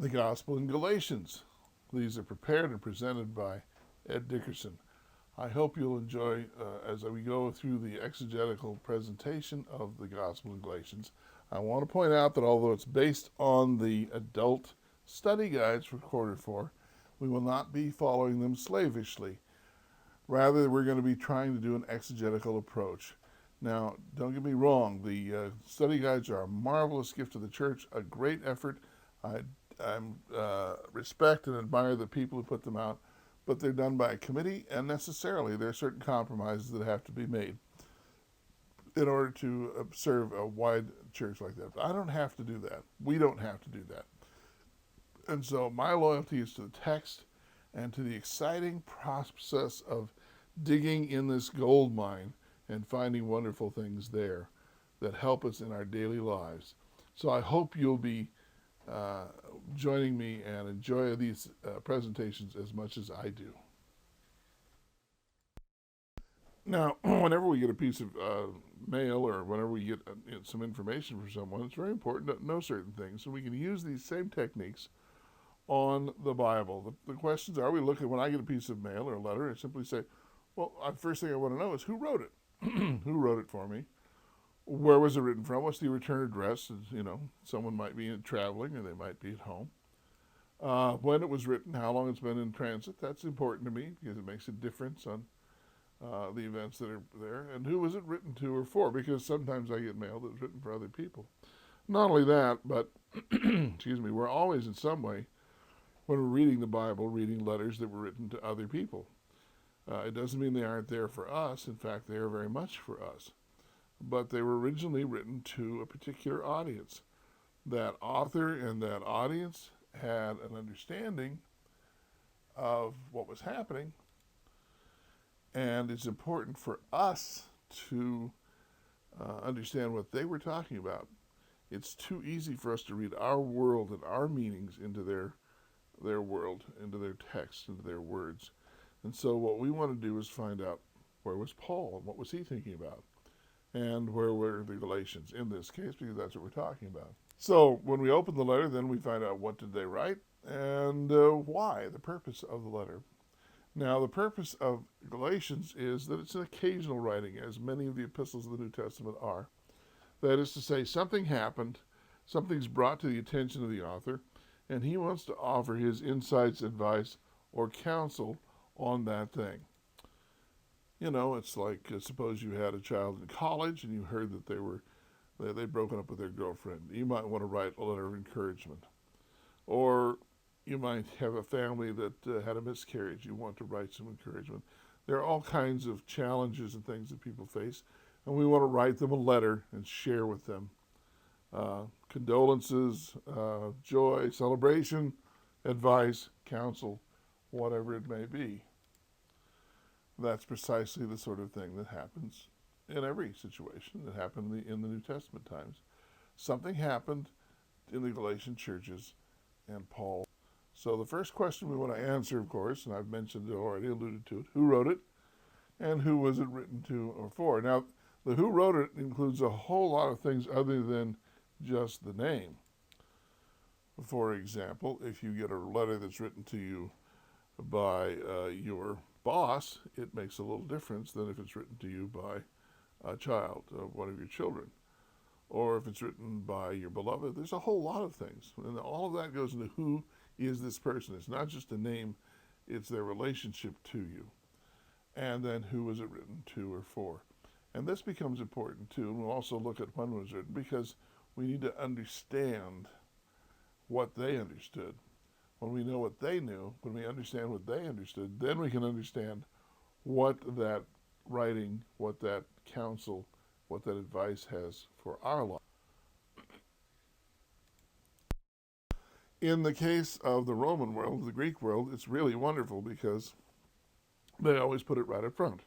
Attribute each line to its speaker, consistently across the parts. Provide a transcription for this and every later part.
Speaker 1: the Gospel in Galatians. These are prepared and presented by Ed Dickerson. I hope you'll enjoy as we go through the exegetical presentation of the Gospel in Galatians. I want to point out that although it's based on the adult study guides for quarter four, we will not be following them slavishly. Rather, we're going to be trying to do an exegetical approach. Now, don't get me wrong, the study guides are a marvelous gift to the church, a great effort. I respect and admire the people who put them out, but they're done by a committee, and necessarily there are certain compromises that have to be made in order to serve a wide church like that. But I don't have to do that. We don't have to do that. And so my loyalty is to the text and to the exciting process of digging in this gold mine and finding wonderful things there that help us in our daily lives. So I hope you'll be joining me and enjoy these presentations as much as I do. Now, whenever we get a piece of mail or whenever we get some information from someone, it's very important to know certain things. And we can use these same techniques on the Bible. The questions are, we look at when I get a piece of mail or a letter, I simply say, well, the first thing I want to know is who wrote it? Who wrote it for me? Where was it written from? What's the return address? You know, someone might be traveling or they might be at home. When it was written, how long it's been in transit. That's important to me because it makes a difference on the events that are there. And who was it written to or for? Because sometimes I get mail that's written for other people. Not only that, but, excuse me, we're always in some way, when we're reading the Bible, reading letters that were written to other people. It doesn't mean they aren't there for us. In fact, they are very much for us. But they were originally written to a particular audience. That author and that audience had an understanding of what was happening, and it's important for us to understand what they were talking about. It's too easy for us to read our world and our meanings into their world, into their text, into their words. And so what we want to do is find out, where was Paul and what was he thinking about? And where were the Galatians in this case, because that's what we're talking about. So when we open the letter, then we find out what did they write and why, the purpose of the letter. Now, the purpose of Galatians is that it's an occasional writing, as many of the epistles of the New Testament are. That is to say, something happened, something's brought to the attention of the author, and he wants to offer his insights, advice, or counsel on that thing. You know, it's like suppose you had a child in college and you heard that they'd broken up with their girlfriend. You might want to write a letter of encouragement. Or you might have a family that had a miscarriage. You want to write some encouragement. There are all kinds of challenges and things that people face, and we want to write them a letter and share with them condolences, joy, celebration, advice, counsel, whatever it may be. That's precisely the sort of thing that happens in every situation that happened in the New Testament times. Something happened in the Galatian churches and Paul. So the first question we want to answer, of course, and I've mentioned it already, alluded to it, who wrote it and who was it written to or for? Now, the who wrote it includes a whole lot of things other than just the name. For example, if you get a letter that's written to you by your boss, it makes a little difference than if it's written to you by a child, one of your children. Or if it's written by your beloved, there's a whole lot of things. And all of that goes into who is this person. It's not just a name, it's their relationship to you. And then who was it written to or for. And this becomes important too, and we'll also look at when it was written, because we need to understand what they understood. When we know what they knew, when we understand what they understood, then we can understand what that writing, what that counsel, what that advice has for our life. In the case of the Roman world, the Greek world, it's really wonderful because they always put it right up front.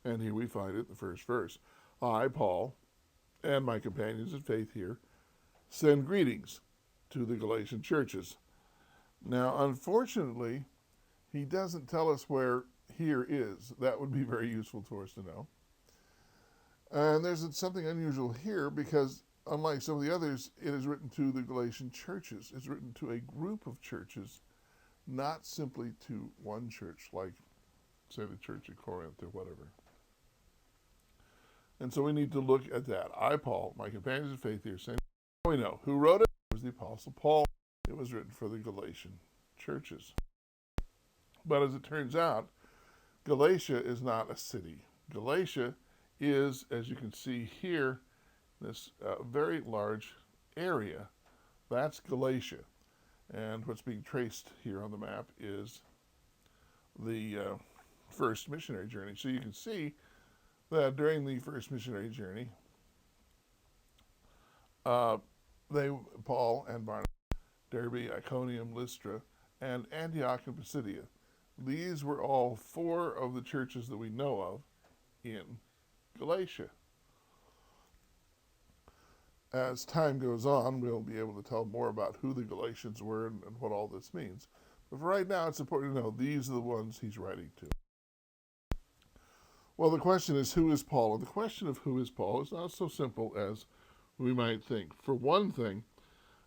Speaker 1: And here we find it in the first verse. I, Paul, and my companions in faith here, send greetings to the Galatian churches. Now, unfortunately, he doesn't tell us where here is. That would be very useful for us to know. And there's something unusual here because unlike some of the others, it is written to the Galatian churches. It's written to a group of churches, not simply to one church, like, say, the church at Corinth or whatever. And so we need to look at that. I, Paul, my companions of faith here, saying, we know who wrote it. It was the Apostle Paul. It was written for the Galatian churches. But as it turns out, Galatia is not a city. Galatia is, as you can see here, this very large area. That's Galatia. And what's being traced here on the map is the first missionary journey. So you can see that during the first missionary journey, Paul and Barnabas, Derbe, Iconium, Lystra, and Antioch and Pisidia, these were all four of the churches that we know of in Galatia. As time goes on, we'll be able to tell more about who the Galatians were and what all this means. But for right now, it's important to know these are the ones he's writing to. Well, the question is, who is Paul? And the question of who is Paul is not so simple as we might think. For one thing,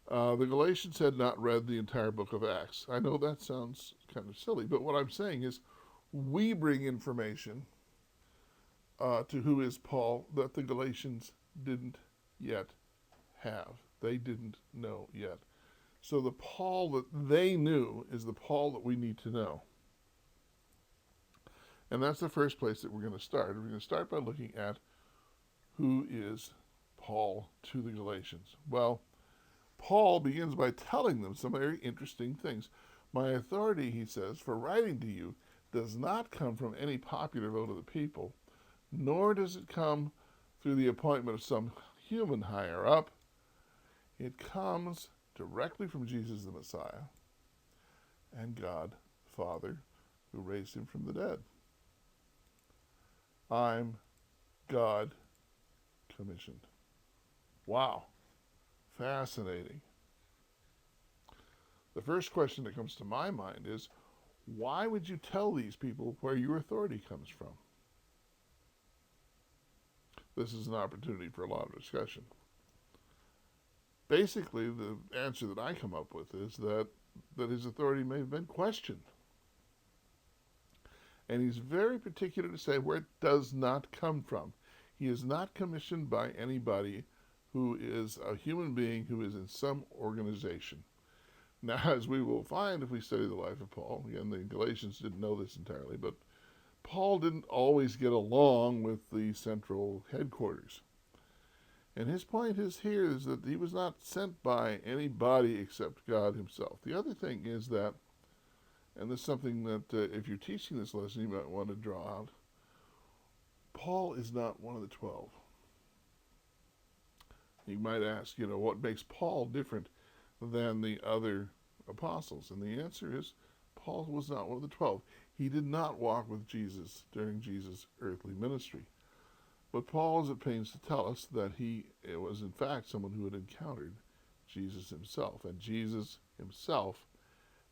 Speaker 1: the Galatians had not read the entire book of Acts. I know that sounds kind of silly, but what I'm saying is we bring information to who is Paul that the Galatians didn't yet have. They didn't know yet. So the Paul that they knew is the Paul that we need to know. And that's the first place that we're going to start. We're going to start by looking at who is Paul to the Galatians. Well, Paul begins by telling them some very interesting things. My authority, he says, for writing to you does not come from any popular vote of the people, nor does it come through the appointment of some human higher up. It comes directly from Jesus the Messiah and God the Father who raised him from the dead. I'm God commissioned. Wow. Fascinating. The first question that comes to my mind is, why would you tell these people where your authority comes from? This is an opportunity for a lot of discussion. Basically, the answer that I come up with is that his authority may have been questioned. And he's very particular to say where it does not come from. He is not commissioned by anybody who is a human being who is in some organization. Now, as we will find if we study the life of Paul, again, the Galatians didn't know this entirely, but Paul didn't always get along with the central headquarters. And his point is here is that he was not sent by anybody except God himself. The other thing is that, and this is something that if you're teaching this lesson you might want to draw out, Paul is not one of the 12. You might ask, what makes Paul different than the other apostles? And the answer is, Paul was not one of the 12. He did not walk with Jesus during Jesus' earthly ministry. But Paul is at pains to tell us that he was in fact someone who had encountered Jesus himself. And Jesus himself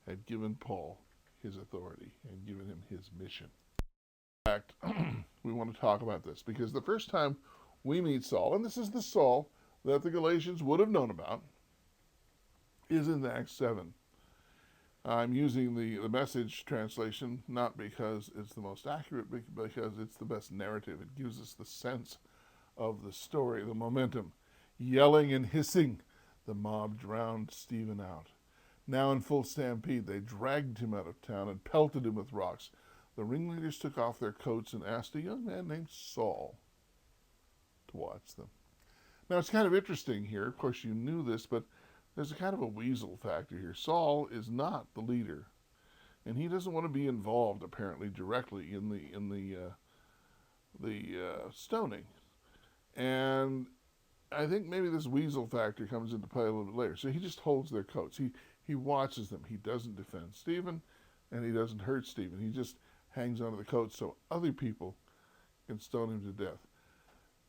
Speaker 1: had given Paul his authority and given him his mission. In fact, we want to talk about this because the first time we meet Saul, and this is the Saul that the Galatians would have known about, is in Acts 7. I'm using the Message translation not because it's the most accurate, but because it's the best narrative. It gives us the sense of the story, the momentum. Yelling and hissing, the mob drowned Stephen out. Now in full stampede, they dragged him out of town and pelted him with rocks. The ringleaders took off their coats and asked a young man named Saul to watch them. Now it's kind of interesting here. Of course, you knew this, but there's a kind of a weasel factor here. Saul is not the leader, and he doesn't want to be involved apparently directly in the stoning. And I think maybe this weasel factor comes into play a little bit later. So he just holds their coats. He watches them. He doesn't defend Stephen, and he doesn't hurt Stephen. He just hangs onto the coats so other people can stone him to death.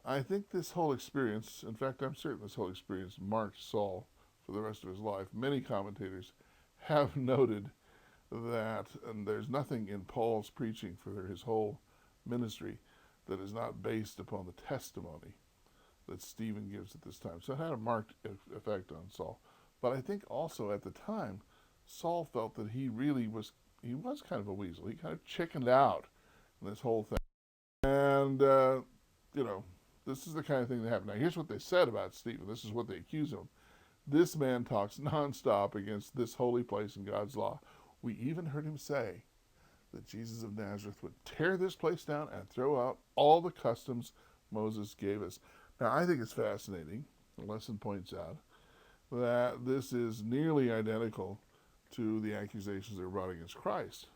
Speaker 1: I think this whole experience, in fact, I'm certain this whole experience marked Saul for the rest of his life. Many commentators have noted that, and there's nothing in Paul's preaching for his whole ministry that is not based upon the testimony that Stephen gives at this time. So it had a marked effect on Saul. But I think also at the time, Saul felt that he was kind of a weasel. He kind of chickened out in this whole thing. And, you know, this is the kind of thing that happened. Now, here's what they said about Stephen. This is what they accuse him. This man talks nonstop against this holy place and God's law. We even heard him say that Jesus of Nazareth would tear this place down and throw out all the customs Moses gave us. Now, I think it's fascinating. The lesson points out that this is nearly identical to the accusations that were brought against Christ.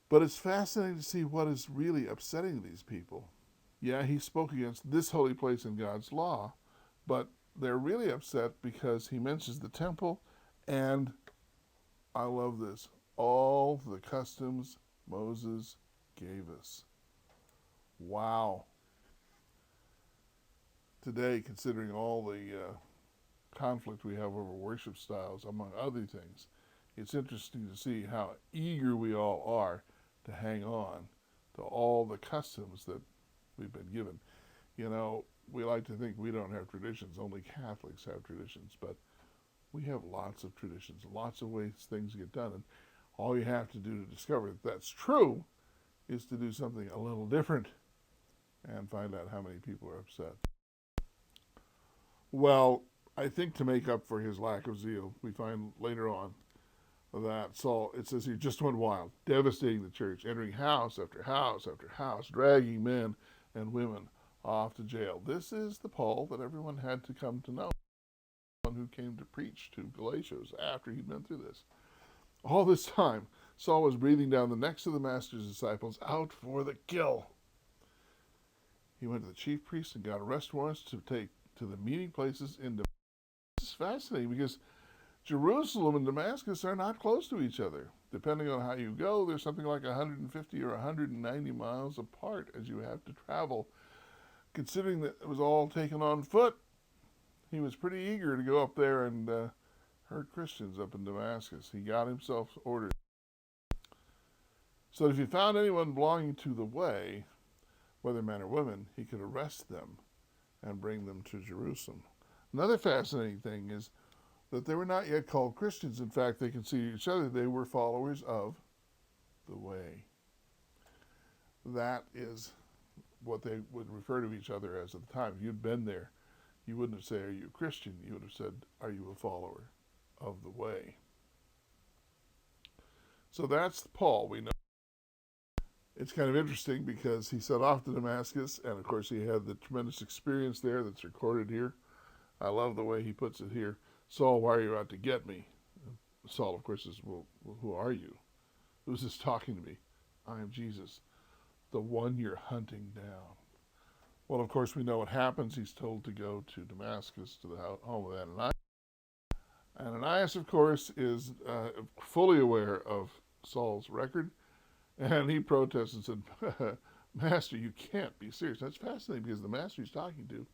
Speaker 1: But it's fascinating to see what is really upsetting these people. Yeah, he spoke against this holy place in God's law, but they're really upset because he mentions the temple and, I love this, all the customs Moses gave us. Wow. Today, considering all the conflict we have over worship styles, among other things, it's interesting to see how eager we all are to hang on to all the customs that we've been given. You know, we like to think we don't have traditions, only Catholics have traditions, but we have lots of traditions, lots of ways things get done, and all you have to do to discover that that's true is to do something a little different and find out how many people are upset. Well, I think to make up for his lack of zeal, we find later on that Saul, it says he just went wild, devastating the church, entering house after house after house, dragging men and women off to jail. This is the Paul that everyone had to come to know, one who came to preach to Galatians after he'd been through this. All this time, Saul was breathing down the necks of the master's disciples, out for the kill. He went to the chief priests and got arrest warrants to take to the meeting places in Damascus. This is fascinating because Jerusalem and Damascus are not close to each other. Depending on how you go, there's something like 150 or 190 miles apart as you have to travel. Considering that it was all taken on foot, he was pretty eager to go up there and hurt Christians up in Damascus. He got himself ordered. So if he found anyone belonging to the way, whether man or woman, he could arrest them and bring them to Jerusalem. Another fascinating thing is that they were not yet called Christians. In fact, they considered each other, they were followers of the way. That is what they would refer to each other as at the time. If you'd been there, you wouldn't have said, are you a Christian? You would have said, are you a follower of the way? So that's Paul, we know. It's kind of interesting because he set off to Damascus, and of course he had the tremendous experience there that's recorded here. I love the way he puts it here. Saul, why are you out to get me? Saul, of course, says, well, who are you? Who's this talking to me? I am Jesus, the one you're hunting down. Well, of course, we know what happens. He's told to go to Damascus, to the home of Ananias. Ananias, of course, is fully aware of Saul's record, and he protests and said, Master, you can't be serious. That's fascinating because the master he's talking to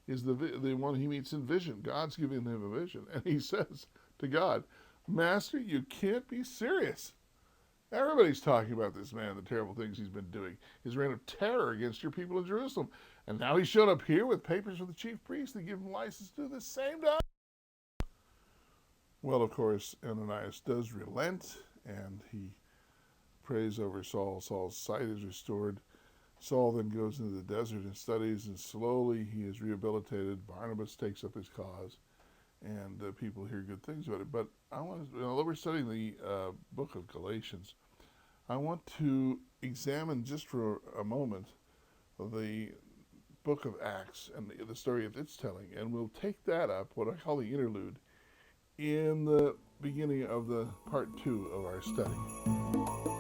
Speaker 1: is the one he meets in vision. God's giving him a vision, and he says to God, Master, you can't be serious. Everybody's talking about this man, the terrible things he's been doing, his reign of terror against your people in Jerusalem. And now he's shown up here with papers from the chief priest that give him license to do the same time. Well, of course, Ananias does relent, and he prays over Saul. Saul's sight is restored. Saul then goes into the desert and studies, and slowly he is rehabilitated. Barnabas takes up his cause, and people hear good things about it. But although we're studying the book of Galatians, I want to examine just for a moment the book of Acts and the story of its telling, and we'll take that up, what I call the interlude, in the beginning of the part 2 of our study.